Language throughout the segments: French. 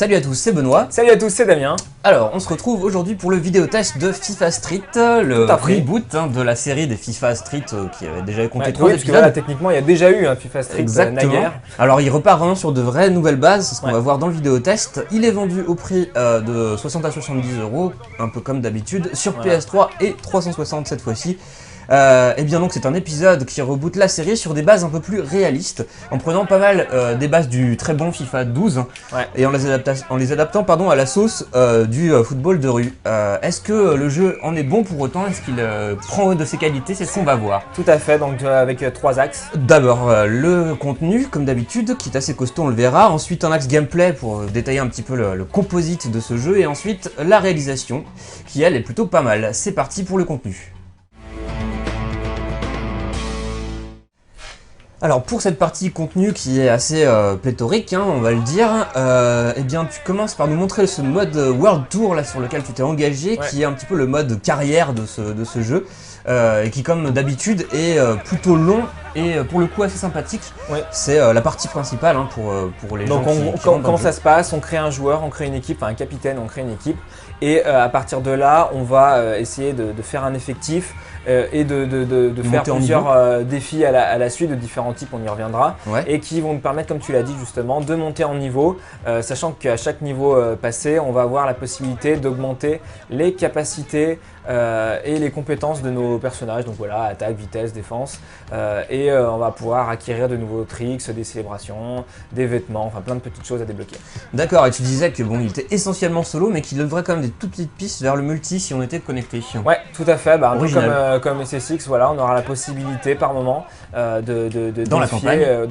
Salut à tous, c'est Benoît. Salut à tous, c'est Damien. Alors, on se retrouve aujourd'hui pour le vidéo test de FIFA Street, le reboot de la série des FIFA Street qui avait déjà compté 3 épisodes. Voilà, techniquement, il y a déjà eu un FIFA Street naguère. Alors, il repart vraiment sur de vraies nouvelles bases, c'est ce qu'on va voir dans le vidéo test. Il est vendu au prix de 60 à 70 €, un peu comme d'habitude, sur PS3 et 360 cette fois-ci. Et bien donc c'est un épisode qui reboot la série sur des bases un peu plus réalistes, en prenant pas mal des bases du très bon FIFA 12 et en les adaptant à la sauce du football de rue. Est-ce que le jeu en est bon pour autant? Est-ce qu'il prend de ses qualités? C'est ce qu'on va voir. Tout à fait, donc avec 3 axes. D'abord le contenu comme d'habitude qui est assez costaud, on le verra. Ensuite un axe gameplay pour détailler un petit peu le composite de ce jeu, et ensuite la réalisation qui elle est plutôt pas mal. C'est parti pour le contenu. Alors pour cette partie contenu qui est assez pléthorique, on va le dire, eh bien tu commences par nous montrer ce mode World Tour là sur lequel tu t'es engagé, qui est un petit peu le mode carrière de ce jeu, et qui comme d'habitude est plutôt long et pour le coup assez sympathique. C'est la partie principale pour les gens qui comment ça se passe? On crée un joueur, on crée une équipe, enfin un capitaine, on crée une équipe, et à partir de là on va essayer de faire un effectif et de faire plusieurs défis à la suite de différents types, on y reviendra, et qui vont nous permettre, comme tu l'as dit justement, de monter en niveau, sachant qu'à chaque niveau passé, on va avoir la possibilité d'augmenter les capacités et les compétences de nos personnages, donc voilà, attaque, vitesse, défense, et on va pouvoir acquérir de nouveaux tricks, des célébrations, des vêtements, enfin plein de petites choses à débloquer. D'accord, et tu disais que bon, il était essentiellement solo, mais qu'il devrait quand même des toutes petites pistes vers le multi si on était connecté. Ouais, tout à fait, un peu comme SSX, voilà, on aura la possibilité par moment dans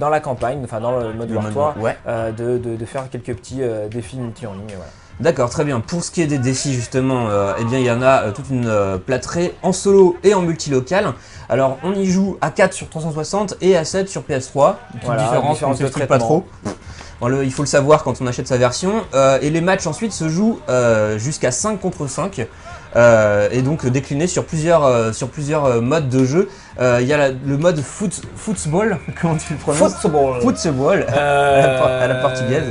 la campagne, enfin dans le mode World Tour, de faire quelques petits défis multi en ligne. Voilà. D'accord, très bien. Pour ce qui est des défis justement, eh bien il y en a toute une plâtrée en solo et en multilocal. Alors on y joue à 4 sur 360 et à 7 sur PS3. Différence, on ne s'explique pas trop. Bon, il faut le savoir quand on achète sa version. Et les matchs ensuite se jouent jusqu'à 5 contre 5. Et donc décliné sur plusieurs modes de jeu. Il y a le mode football, comment tu le prononces? Football à la portugaise.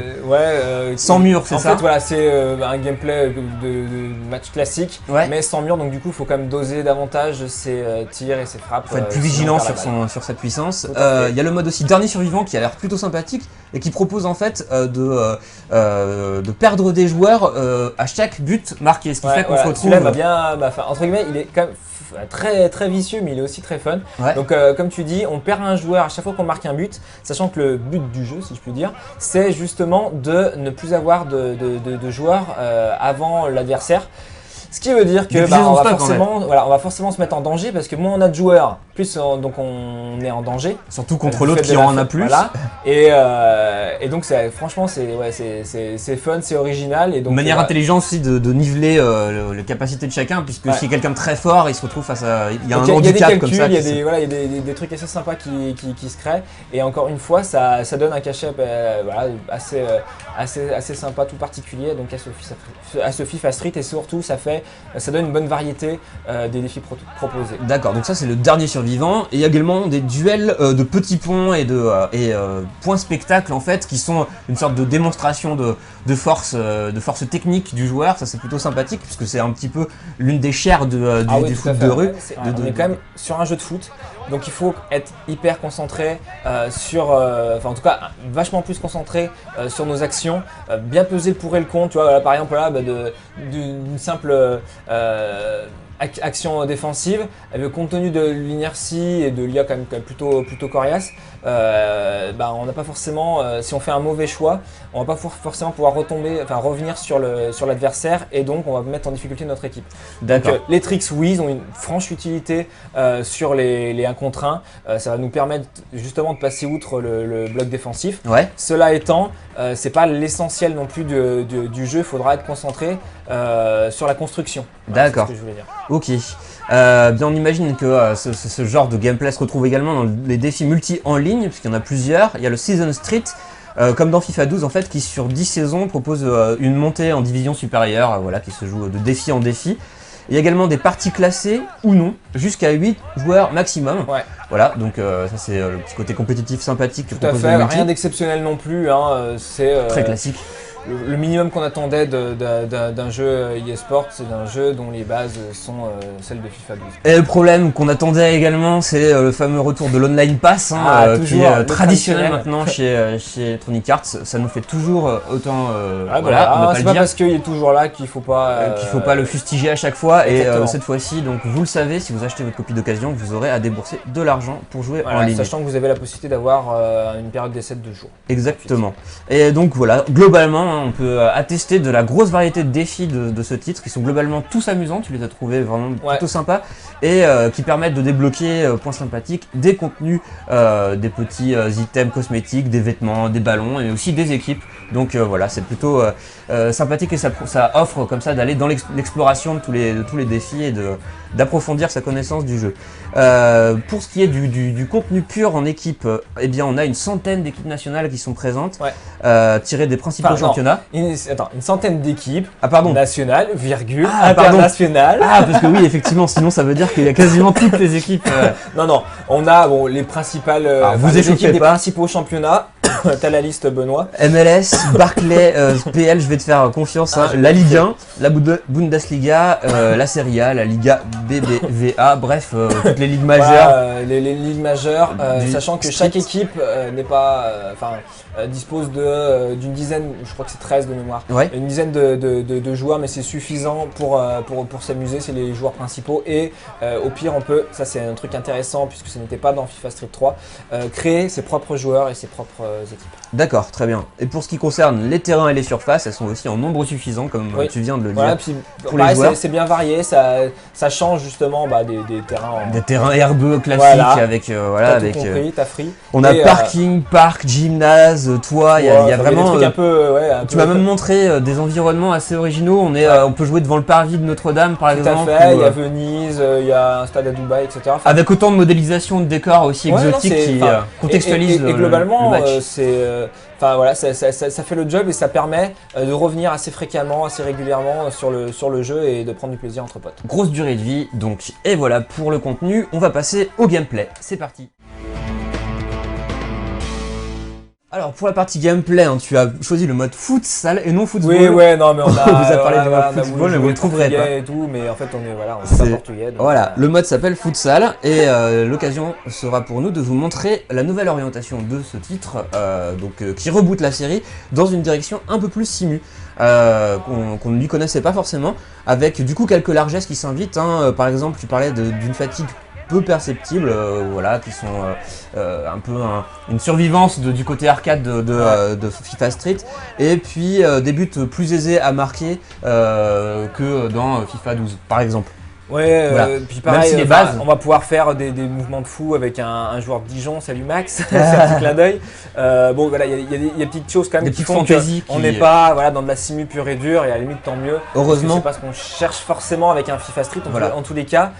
Sans mur, c'est ça? En fait, voilà, c'est un gameplay de match classique, mais sans mur. Donc du coup, il faut quand même doser davantage ses tirs et ses frappes. Il faut être plus vigilant sur sa puissance. Il y a le mode aussi dernier survivant qui a l'air plutôt sympathique et qui propose en fait de perdre des joueurs à chaque but marqué, ce qui fait qu'on se retrouve. Entre guillemets, il est quand même très vicieux, mais il est aussi très fun. Donc comme tu dis, on perd un joueur à chaque fois qu'on marque un but, sachant que le but du jeu, si je puis dire, c'est justement de ne plus avoir de joueurs avant l'adversaire. Ce qui veut dire que on va forcément se mettre en danger, parce que moins on a de joueurs, plus donc on est en danger. Surtout contre l'autre qui en a plus. Voilà. Et donc franchement c'est fun, c'est original. Et donc, de manière intelligente aussi de niveler les capacités de chacun, puisque si quelqu'un de très fort, il se retrouve face à... Il y a un handicap comme ça. Il y a des trucs assez sympas qui se créent. Et encore une fois, ça donne un cachet assez sympa, tout particulier donc à ce FIFA Street, et surtout ça donne une bonne variété des défis proposés. D'accord, donc ça c'est le dernier survivant. Et il y a également des duels de petits ponts et points spectacle en fait, qui sont une sorte de démonstration de force technique du joueur. Ça c'est plutôt sympathique, puisque c'est un petit peu l'une des chairs du foot de rue. On est quand même sur un jeu de foot, donc il faut être hyper concentré en tout cas vachement plus concentré sur nos actions, bien peser le pour et le contre. Tu vois, voilà, par exemple là, d'une simple action défensive, compte tenu de l'inertie et de l'IA quand même plutôt coriace, on n'a pas forcément, si on fait un mauvais choix, on va pas forcément pouvoir revenir sur l'adversaire, et donc on va mettre en difficulté notre équipe. Donc les tricks, oui, ils ont une franche utilité sur les 1 contre 1. Ça va nous permettre justement de passer outre le bloc défensif. Cela étant, c'est pas l'essentiel non plus du jeu. Il faudra être concentré sur la construction. D'accord. C'est ce que je voulais dire. Ok. Bien, on imagine que ce genre de gameplay se retrouve également dans les défis multi en ligne, puisqu'il y en a plusieurs. Il y a le Season Street, comme dans FIFA 12 en fait, qui sur 10 saisons propose une montée en division supérieure, qui se joue de défi en défi. Il y a également des parties classées ou non, jusqu'à 8 joueurs maximum. Voilà, donc ça c'est le petit côté compétitif sympathique que propose le multi. Rien d'exceptionnel non plus, c'est très classique. le minimum qu'on attendait d'un jeu e-sport, c'est d'un jeu dont les bases sont celles de FIFA 12. Et le problème qu'on attendait également, c'est le fameux retour de l'Online Pass, qui est traditionnel maintenant chez Electronic Arts. Ça nous fait toujours autant. C'est pas parce qu'il est toujours là qu'il faut pas le fustiger à chaque fois. Et cette fois-ci, donc vous le savez, si vous achetez votre copie d'occasion, vous aurez à débourser de l'argent pour jouer en ligne. Sachant que vous avez la possibilité d'avoir une période d'essai de 2 jours. Exactement. Et donc voilà, globalement, on peut attester de la grosse variété de défis de ce titre, qui sont globalement tous amusants. Tu les as trouvés vraiment plutôt sympas et qui permettent de débloquer, point sympathique, des contenus, des petits items cosmétiques, des vêtements, des ballons et aussi des équipes. Donc voilà, c'est plutôt sympathique et ça offre comme ça d'aller dans l'exploration de tous les défis et d'approfondir sa connaissance du jeu. Pour ce qui est du contenu pur en équipe, eh bien on a une centaine d'équipes nationales qui sont présentes, tirées des principaux championnats. Une centaine d'équipes nationales, internationales. Parce que oui, effectivement, sinon ça veut dire qu'il y a quasiment toutes les équipes. Non, on a les principales les équipes des principaux championnats. T'as la liste, Benoît. MLS, Barclay, PL, je vais te faire confiance. La Ligue 1, la Bundesliga, la Serie A, la Liga BBVA, bref, toutes les ligues majeures. Les ligues majeures, sachant que chaque équipe dispose d'une dizaine, je crois que c'est 13 de mémoire, une dizaine de joueurs, mais c'est suffisant pour s'amuser, c'est les joueurs principaux. Et au pire, on peut, ça c'est un truc intéressant puisque ce n'était pas dans FIFA Street 3, créer ses propres joueurs et ses propres équipes. D'accord, très bien. Et pour ce qui concerne les terrains et les surfaces, elles sont aussi en nombre suffisant, comme tu viens de le dire. Puis, pour les joueurs, c'est bien varié, ça change justement des terrains. Des terrains herbeux classiques avec t'as tout compris, t'as free. On a parking, parc, gymnase, toit. Il y a vraiment. Tu m'as même montré des environnements assez originaux. On peut jouer devant le parvis de Notre-Dame, par exemple. Tout à fait. Il y a Venise, il y a un stade à Dubaï, etc. Avec autant de modélisation de décors aussi exotiques qui contextualisent et globalement, le match. Ça fait le job et ça permet de revenir assez fréquemment, assez régulièrement sur le jeu et de prendre du plaisir entre potes. Grosse durée de vie donc. Et voilà pour le contenu, on va passer au gameplay. C'est parti. Alors pour la partie gameplay, tu as choisi le mode futsal et non football. Oui, non mais on a vous a parlé du mode football, mais vous le trouverez pas. Et tout, mais en fait on est pas portugais. Voilà, le mode s'appelle futsal et l'occasion sera pour nous de vous montrer la nouvelle orientation de ce titre, qui reboot la série dans une direction un peu plus simu. Qu'on ne lui connaissait pas forcément, avec du coup quelques largesses qui s'invitent. Par exemple, tu parlais d'une fatigue peu perceptibles, qui sont un peu une survivance du côté arcade de FIFA Street, et puis des buts plus aisés à marquer que dans FIFA 12 par exemple. Puis pareil, si on va pouvoir faire des mouvements de fou avec un joueur de Dijon, salut Max, c'est un petit clin d'œil. Il y a des petites choses quand même qui font qu'on n'est pas dans de la simu pure et dure, et à la limite tant mieux. Heureusement. C'est pas ce qu'on cherche forcément avec un FIFA Street, en tous les cas.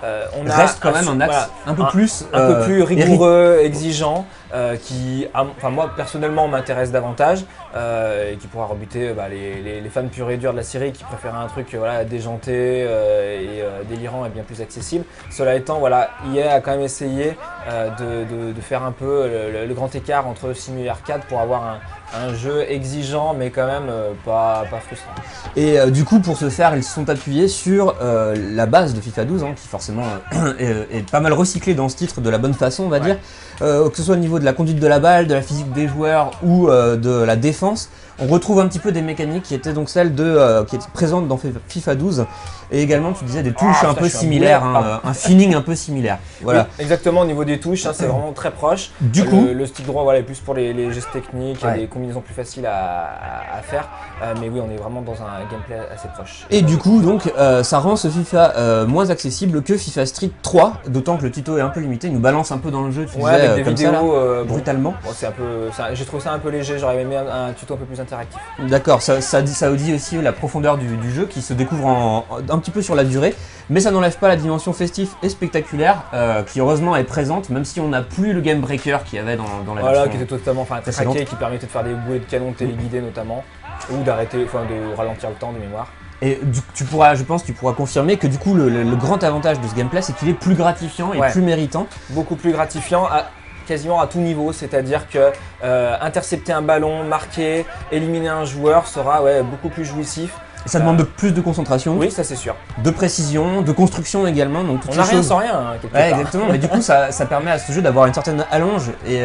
On reste quand même un axe un peu plus rigoureux, exigeant, qui, moi personnellement m'intéresse davantage, et qui pourra rebuter les fans purs et durs de la série qui préfèrent un truc déjanté et délirant et bien plus accessible. Cela étant, EA a quand même essayé de faire un peu le grand écart entre simu et arcade pour avoir un jeu exigeant mais quand même pas frustrant. Et du coup, pour ce faire, ils se sont appuyés sur la base de FIFA 12 qui forcément est pas mal recyclée dans ce titre de la bonne façon, on va dire, que ce soit au niveau de la conduite de la balle, de la physique des joueurs ou de la défense. On retrouve un petit peu des mécaniques qui étaient donc celles qui étaient présentes dans FIFA 12, et également tu disais des touches un peu similaires, un feeling un peu similaire. Voilà. Oui, exactement, au niveau des touches, c'est vraiment très proche. Du coup, le stick droit est plus pour les gestes techniques, des combinaisons plus faciles à faire, mais oui, on est vraiment dans un gameplay assez proche. Et du coup, donc, ça rend ce FIFA moins accessible que FIFA Street 3, d'autant que le tuto est un peu limité, il nous balance un peu dans le jeu, avec des vidéos brutalement. J'ai trouvé ça un peu léger, j'aurais aimé un tuto un peu plus interactif. D'accord, ça dit aussi la profondeur du jeu qui se découvre un petit peu sur la durée, mais ça n'enlève pas la dimension festive et spectaculaire qui heureusement est présente, même si on n'a plus le game breaker qu'il y avait dans la version qui était totalement très craqué, qui permettait de faire des bouées de canon téléguidées notamment, ou de ralentir le temps de mémoire. Et tu pourras confirmer que du coup le grand avantage de ce gameplay, c'est qu'il est plus gratifiant et plus méritant. Beaucoup plus gratifiant. quasiment à tout niveau, c'est-à-dire que intercepter un ballon, marquer, éliminer un joueur sera beaucoup plus jouissif. Ça demande de plus de concentration. Oui, ça c'est sûr. De précision, de construction également. Donc on n'a rien sans rien, hein, quelque part. Exactement, mais du coup ça permet à ce jeu d'avoir une certaine allonge et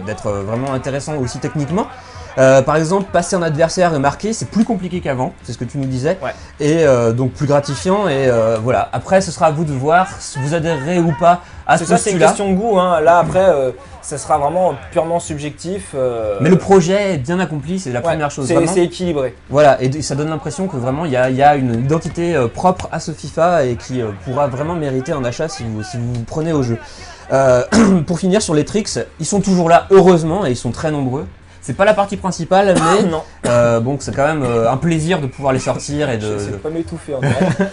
d'être vraiment intéressant aussi techniquement. Par exemple, passer un adversaire et marquer, c'est plus compliqué qu'avant, c'est ce que tu nous disais, et donc plus gratifiant. Et voilà. Après, ce sera à vous de voir si vous adhérerez ou pas à ce postulat. C'est une question de goût. Hein. Là, après, ça sera vraiment purement subjectif. Mais le projet est bien accompli, c'est la première chose. C'est équilibré. Voilà, et ça donne l'impression que vraiment il y a une identité propre à ce FIFA et qui pourra vraiment mériter un achat si vous vous prenez au jeu. Pour finir sur les tricks, ils sont toujours là, heureusement, et ils sont très nombreux. C'est pas la partie principale, mais bon, c'est quand même un plaisir de pouvoir les sortir et de. C'est pas m'étouffer en fait.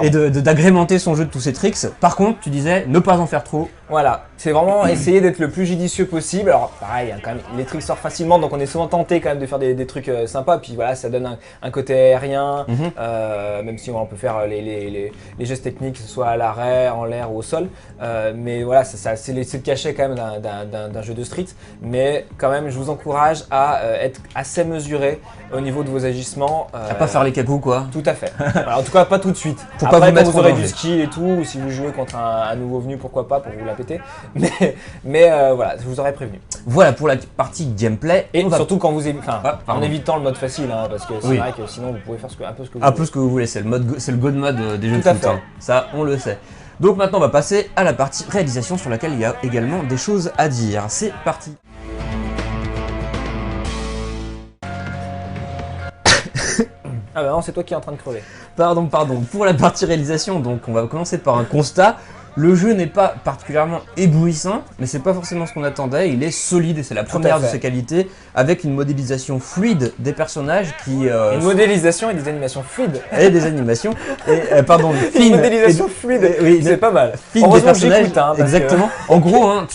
Et d'agrémenter son jeu de tous ces tricks. Par contre, tu disais ne pas en faire trop. Voilà, c'est vraiment essayer d'être le plus judicieux possible. Alors pareil, hein, quand même, les tricks sortent facilement, donc on est souvent tenté quand même de faire des trucs sympas. Puis voilà, ça donne un côté aérien, même si on peut faire les gestes techniques, que ce soit à l'arrêt, en l'air ou au sol. Mais voilà, c'est le cachet quand même d'un jeu de street. Mais quand même, je vous encourage à être assez mesuré au niveau de vos agissements. À pas faire les cacous quoi. Tout à fait. Alors, en tout cas, pas tout de suite. Pour après, pas vous mettre quand vous aurez en du danger. skill et tout, ou si vous jouez contre un nouveau venu, pourquoi pas, pour vous la péter. Mais voilà, je vous aurais prévenu. Voilà pour la partie gameplay. Et surtout quand vous en évitant le mode facile, hein, parce que c'est Oui. vrai que sinon vous pouvez faire un peu ce que vous Un voulez. peu ce que vous voulez, c'est le god mode des jeux de Tout à foot. fait. Hein. Ça, on le sait. Donc maintenant, on va passer à la partie réalisation sur laquelle il y a également des choses à dire. C'est parti. Ah bah non, c'est toi qui es en train de crever. Pardon. Pour la partie réalisation, donc on va commencer par un constat. Le jeu n'est pas particulièrement éblouissant, mais c'est pas forcément ce qu'on attendait. Il est solide et c'est la première de ses qualités, avec une modélisation fluide des personnages qui. Une modélisation et des animations fluides. Et des animations. Et pardon, fine. Une modélisation fluide. Oui, c'est pas mal. Fine des personnages. Hein, exactement. En gros, hein,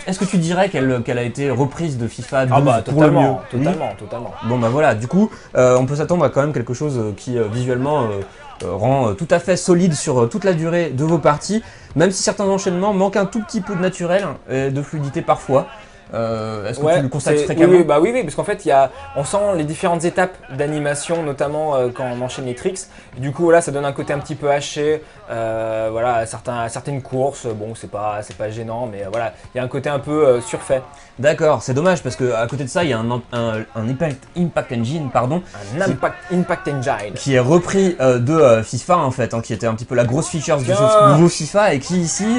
est-ce que tu dirais qu'elle a été reprise de FIFA 12 pour le mieux? Totalement. Bon bah voilà, du coup, on peut s'attendre à quand même quelque chose qui visuellement rend tout à fait solide sur toute la durée de vos parties, même si certains enchaînements manquent un tout petit peu de naturel et de fluidité parfois. Est-ce que tu le constates fréquemment? Oui, parce qu'en fait, on sent les différentes étapes d'animation, notamment quand on enchaîne les tricks. Et du coup, là, ça donne un côté un petit peu haché. Voilà, certaines courses, bon, c'est pas gênant, mais voilà, il y a un côté un peu surfait. D'accord, c'est dommage parce qu'à côté de ça, il y a un Impact Engine, pardon. Impact Engine. Qui est repris de FIFA en fait, hein, qui était un petit peu la grosse feature du nouveau FIFA et qui ici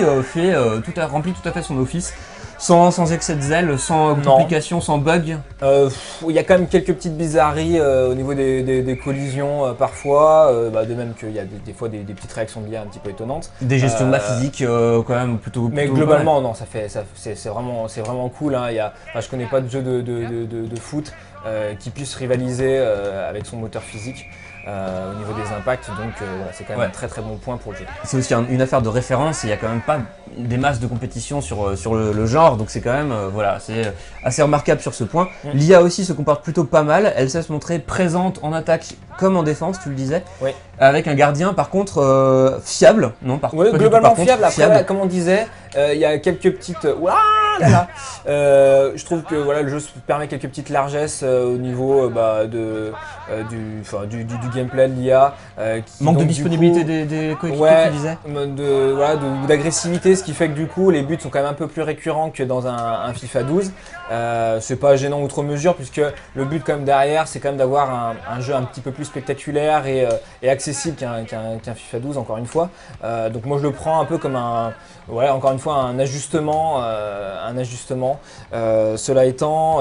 remplit tout à fait son office. Sans excès de zèle, sans complications, sans bug. Il y a quand même quelques petites bizarreries au niveau des collisions parfois, de même qu'il y a des fois des petites réactions de l'IA un petit peu étonnantes. Des gestions de la physique quand même plutôt. Mais globalement non, c'est vraiment cool. Hein. Je connais pas de jeu de foot qui puisse rivaliser avec son moteur physique. Au niveau des impacts, donc c'est quand même un très très bon point pour le jeu. C'est aussi une affaire de référence, il n'y a quand même pas des masses de compétition sur le genre, donc c'est quand même c'est assez remarquable sur ce point. L'IA aussi se comporte plutôt pas mal, elle sait se montrer présente en attaque comme en défense, tu le disais, avec un gardien par contre fiable, non par contre, globalement fiable. Comme on disait, il y a quelques petites... je trouve que voilà, le jeu permet quelques petites largesses au niveau du gameplay de l'IA. Manque de disponibilité des coéquipiers, tu disais d'agressivité, ce qui fait que du coup les buts sont quand même un peu plus récurrents que dans un FIFA 12. C'est pas gênant outre mesure puisque le but quand même derrière c'est quand même d'avoir un jeu un petit peu plus spectaculaire et accessible qu'un FIFA 12 encore une fois. Donc moi je le prends un peu comme encore une fois un ajustement. Cela étant,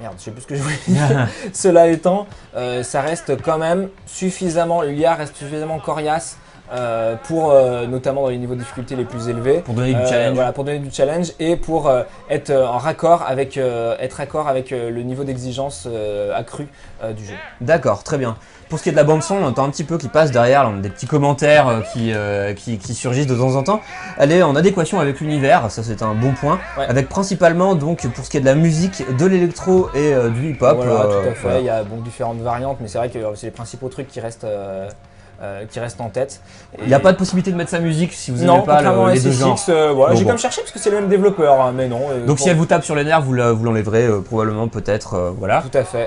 merde, je sais plus ce que je voulais dire. Cela étant, ça reste quand même l'IA reste suffisamment coriace pour notamment dans les niveaux de difficulté les plus élevés. Pour donner du challenge. Pour donner du challenge et pour être raccord avec le niveau d'exigence accru du jeu. D'accord, très bien. Pour ce qui est de la bande son, on entend un petit peu qui passe derrière, là, on a des petits commentaires qui surgissent de temps en temps. Elle est en adéquation avec l'univers, ça c'est un bon point. Avec principalement donc pour ce qui est de la musique, de l'électro et du hip-hop. Voilà, tout à fait. Il y a différentes variantes, mais c'est vrai que c'est les principaux trucs qui restent qui reste en tête. Il n'y a pas de possibilité de mettre sa musique si vous non, n'aimez pas les deux SSX, genres. voilà, Bon, j'ai quand même cherché parce que c'est le même développeur, hein, mais non. Donc si elle vous tape sur les nerfs, vous l'enlèverez probablement, peut-être, voilà. Tout à fait.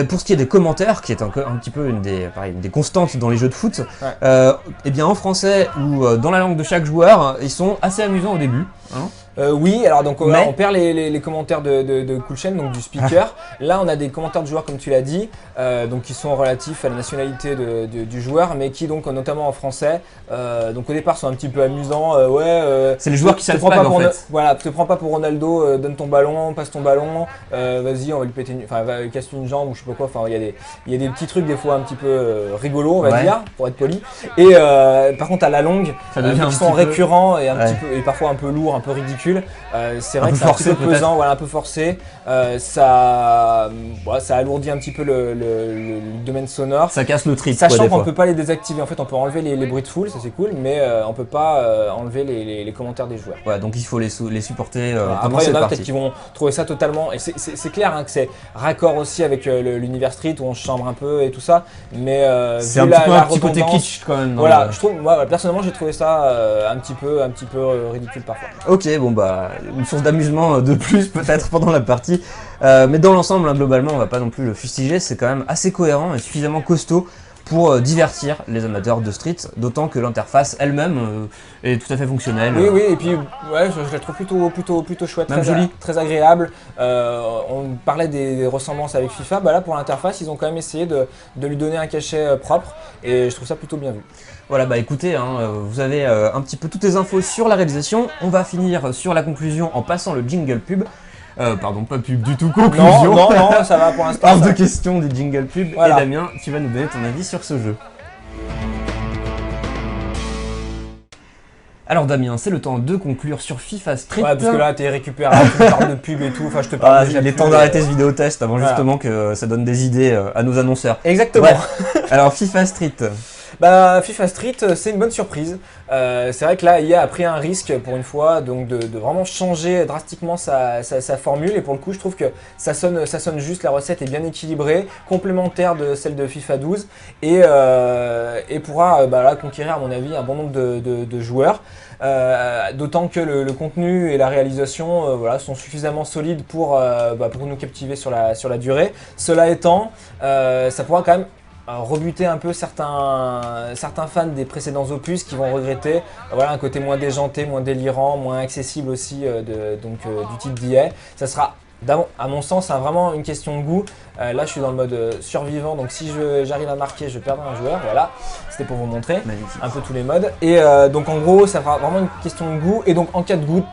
Pour ce qui est des commentaires, qui est un petit peu une des constantes dans les jeux de foot, eh bien en français ou dans la langue de chaque joueur, ils sont assez amusants au début. Hein. Oui, alors donc on perd les commentaires de Coolchain, donc du speaker. Là, on a des commentaires de joueurs, comme tu l'as dit, donc qui sont relatifs à la nationalité du joueur, mais qui donc notamment en français, donc au départ sont un petit peu amusants. C'est les joueurs qui savent pas en fait. Voilà, te prends pas pour Ronaldo, donne ton ballon, passe ton ballon, vas-y, on va lui péter, casse une jambe ou je sais pas quoi. Enfin, il y a des petits trucs des fois un petit peu rigolos, on va dire, pour être poli. Et par contre, à la longue, qui sont récurrents et et parfois un peu lourds, un peu ridicules. C'est vrai que c'est un petit peu pesant, voilà, un peu forcé. Ça alourdit un petit peu le domaine sonore. Ça casse le trip. Sachant qu'on ne peut pas les désactiver. En fait, on peut enlever les bruits de foule, ça c'est cool, mais on ne peut pas enlever les commentaires des joueurs. Ouais, donc il faut les supporter. Après, il y en a peut-être qui vont trouver ça totalement. Et c'est clair que c'est raccord aussi avec l'univers street où on se chambre un peu et tout ça. Mais c'est un petit côté kitsch quand même. Voilà, je trouve, moi personnellement, j'ai trouvé ça un petit peu ridicule parfois. Ok, bon bah une source d'amusement de plus peut-être pendant la partie, mais dans l'ensemble, globalement, on va pas non plus le fustiger, c'est quand même assez cohérent et suffisamment costaud pour divertir les amateurs de street, d'autant que l'interface elle-même est tout à fait fonctionnelle. Oui, et puis je la trouve plutôt chouette, même jolie, très agréable. On parlait des ressemblances avec FIFA, là pour l'interface, ils ont quand même essayé de lui donner un cachet propre et je trouve ça plutôt bien vu. Voilà, bah écoutez, vous avez un petit peu toutes les infos sur la réalisation. On va finir sur la conclusion en passant le jingle pub. Pardon, pas pub du tout, conclusion. Non, ça va pour l'instant. Hors de question du jingle pub. Voilà. Et Damien, tu vas nous donner ton avis sur ce jeu. Alors Damien, c'est le temps de conclure sur FIFA Street. Ouais, parce que là t'es récupéré, tu me parles de pub et tout, enfin je te parle il est temps d'arrêter ce vidéo test avant justement que ça donne des idées à nos annonceurs. Exactement. Bref. Alors FIFA Street. FIFA Street, c'est une bonne surprise. C'est vrai que là, EA a pris un risque pour une fois, donc de vraiment changer drastiquement sa formule. Et pour le coup, je trouve que ça sonne juste, la recette est bien équilibrée, complémentaire de celle de FIFA 12 et pourra là, conquérir à mon avis un bon nombre de joueurs. D'autant que le contenu et la réalisation sont suffisamment solides pour nous captiver sur la durée. Cela étant, ça pourra quand même rebuter un peu certains fans des précédents opus qui vont regretter un côté moins déjanté, moins délirant, moins accessible aussi du titre d'EA. Ça sera à mon sens vraiment une question de goût. Là je suis dans le mode survivant, donc si j'arrive à marquer je perds un joueur, voilà, c'était pour vous montrer un peu tous les modes. Et donc en gros ça fera vraiment une question de goût, et donc en cas de doute,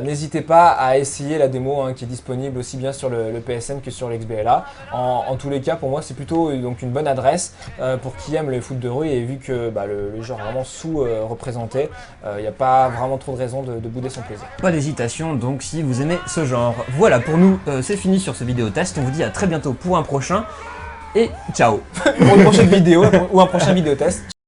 n'hésitez pas à essayer la démo qui est disponible aussi bien sur le PSN que sur l'XBLA. En tous les cas, pour moi, c'est plutôt donc une bonne adresse pour qui aime le foot de rue, et vu que le genre est vraiment sous-représenté, il n'y a pas vraiment trop de raison de bouder son plaisir. Pas d'hésitation donc si vous aimez ce genre. Voilà, pour nous, c'est fini sur ce vidéo test. On vous dit à très bientôt pour un prochain et ciao. Pour une prochaine vidéo ou un prochain vidéo test.